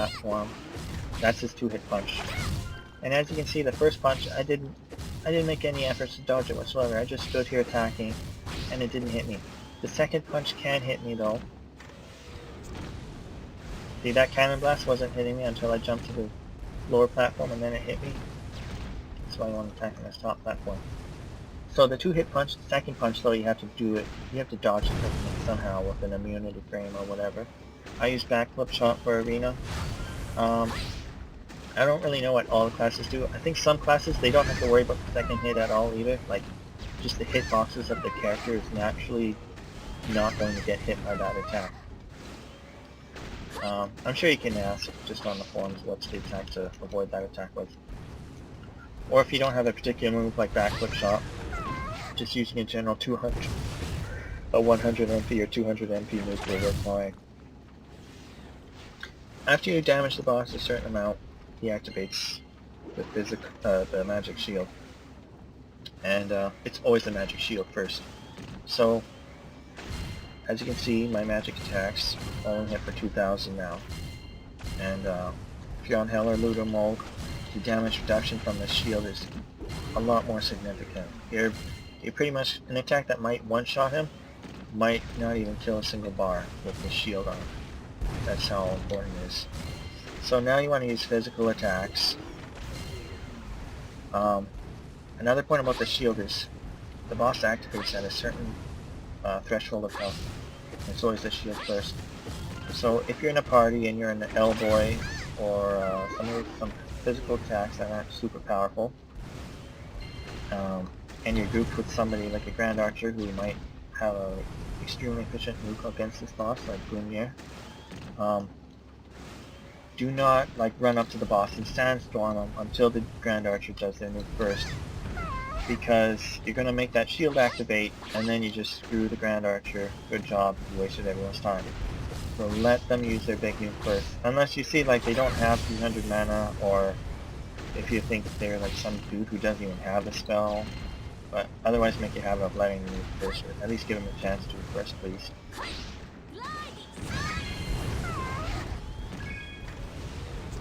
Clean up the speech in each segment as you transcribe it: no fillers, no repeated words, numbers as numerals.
platform. That's his 2-hit punch. And as you can see, the first punch, I didn't make any efforts to dodge it whatsoever. I just stood here attacking, and it didn't hit me. The second punch can hit me though. See, that cannon blast wasn't hitting me until I jumped to the lower platform, and then it hit me. That's why I want to attack on this top platform. So the 2-hit punch, the second punch though, you have to do it, you have to dodge the technique somehow with an immunity frame or whatever. I use backflip shot for arena. I don't really know what all the classes do. I think some classes, they don't have to worry about the second hit at all either. Like, just the hitboxes of the character is naturally not going to get hit by that attack. I'm sure you can ask just on the forums what's the attack to avoid that attack with. Or if you don't have a particular move like backflip shot, just using a general 100 MP or 200 MP move will work fine. After you damage the boss a certain amount, he activates the magic shield. And it's always the magic shield first. So, as you can see, my magic attacks only hit for 2,000 now. And if you're on Hell or Ludo mode, the damage reduction from the shield is a lot more significant. You're pretty much, an attack that might one-shot him might not even kill a single bar with the shield on. That's how important it is. So now you want to use physical attacks. Another point about the shield is the boss activates at a certain threshold of health. It's always the shield first. So if you're in a party and you're in the L-boy or some physical attacks that aren't super powerful, and you're grouped with somebody like a Grand Archer who might have an extremely efficient nuke against this boss, like Bloomier, do not run up to the boss and sandstorm them until the Grand Archer does their nuke first, because you're going to make that shield activate and then you just screw the Grand Archer. Good job, you wasted everyone's time. So let them use their big nuke first, unless you see like they don't have 300 mana, or if you think they're like some dude who doesn't even have the spell. But otherwise make a habit of letting them nuke first, or at least give them a chance to first, please.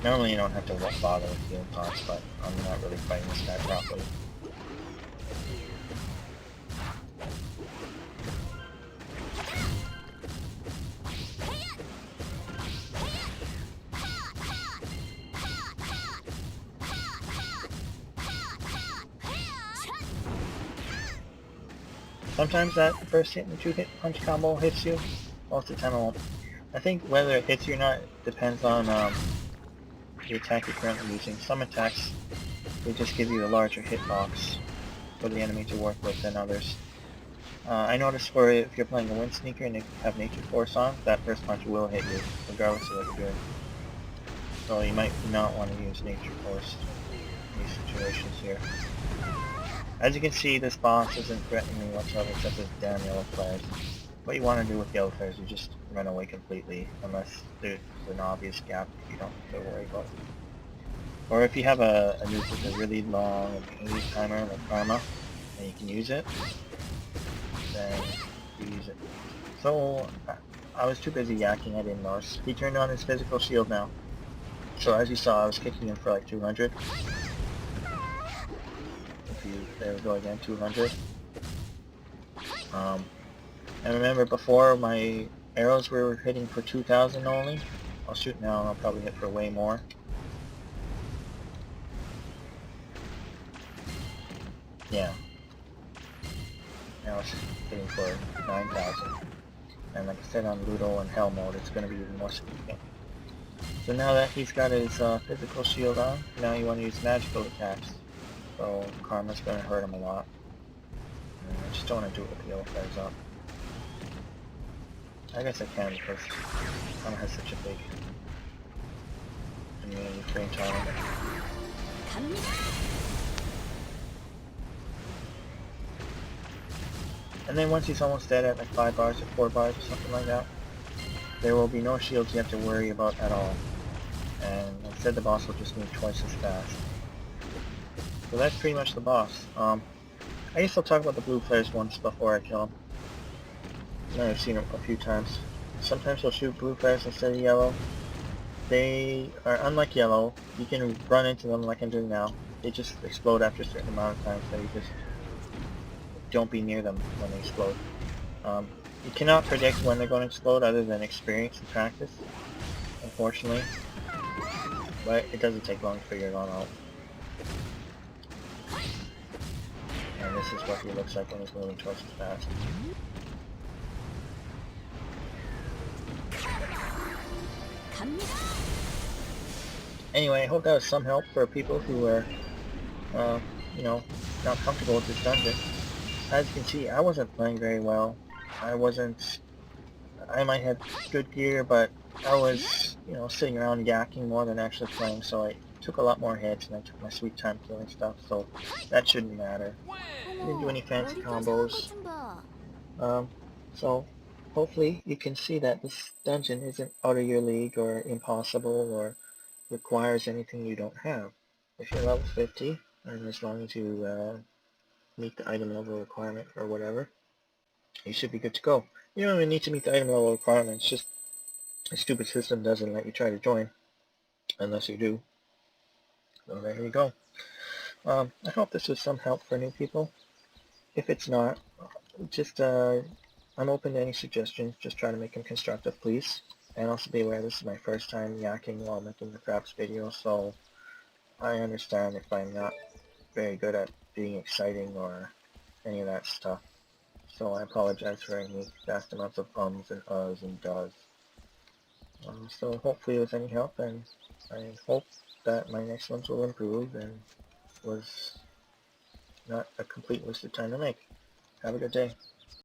Normally you don't have to bother with healing pots, but I'm not really fighting this guy properly. Sometimes that first hit and 2-hit punch combo hits you, most of the time it won't. I think whether it hits you or not depends on the attack you're currently using. Some attacks, they just give you a larger hitbox for the enemy to work with than others. I noticed if you're playing a Wind Sneaker and you have Nature Force on, that first punch will hit you, regardless of what you're doing. So you might not want to use Nature Force in these situations here. As you can see, this boss isn't threatening me whatsoever except his damn yellow flares. What you want to do with yellow flares is just run away completely, unless there's an obvious gap you don't have to worry about. Or if you have a nuke with a really long and painless timer like Karma, and you can use it, then you use it. So, I was too busy yakking, I didn't notice. He turned on his physical shield now. So as you saw, I was kicking him for like 200. There we go again, 200. And remember, before my arrows were hitting for 2,000 only. I'll shoot now and I'll probably hit for way more. Yeah. Now it's hitting for 9,000. And like I said, on Ludo and Hell mode, it's going to be even more significant. So now that he's got his physical shield on, now you want to use magical attacks. So Karma's going to hurt him a lot. And I just don't want to do it with the yellow flares up. I guess I can because Karma has such a big immunity range on him. And then once he's almost dead at like 5 bars or 4 bars or something like that, there will be no shields you have to worry about at all. And instead the boss will just move twice as fast. So that's pretty much the boss. I guess I'll talk about the blue flares once before I kill him. I've seen it a few times. Sometimes he'll shoot blue flares instead of yellow. They are unlike yellow. You can run into them like I'm doing now. They just explode after a certain amount of time, so you just don't be near them when they explode. You cannot predict when they're going to explode other than experience and practice, unfortunately. But it doesn't take long to figure it all out. And this is what he looks like when he's moving twice as fast. Anyway, I hope that was some help for people who are, you know, not comfortable with this dungeon. As you can see, I wasn't playing very well. I might have good gear, but I was, sitting around yakking more than actually playing, so I took a lot more hits and I took my sweet time killing stuff, so that shouldn't matter. I didn't do any fancy combos. So hopefully you can see that this dungeon isn't out of your league or impossible or requires anything you don't have. If you're level 50, and as long as you meet the item level requirement or whatever, you should be good to go. You don't even need to meet the item level requirements, just a stupid system doesn't let you try to join unless you do. So there you go. I hope this was some help for new people. If it's not, just I'm open to any suggestions. Just try to make them constructive, please. And also be aware this is my first time yakking while making the craps video, so I understand if I'm not very good at being exciting or any of that stuff. So I apologize for any vast amounts of ums and uhs and does. So hopefully it was any help, and I hope that my next ones will improve and was not a complete waste of time to make. Have a good day.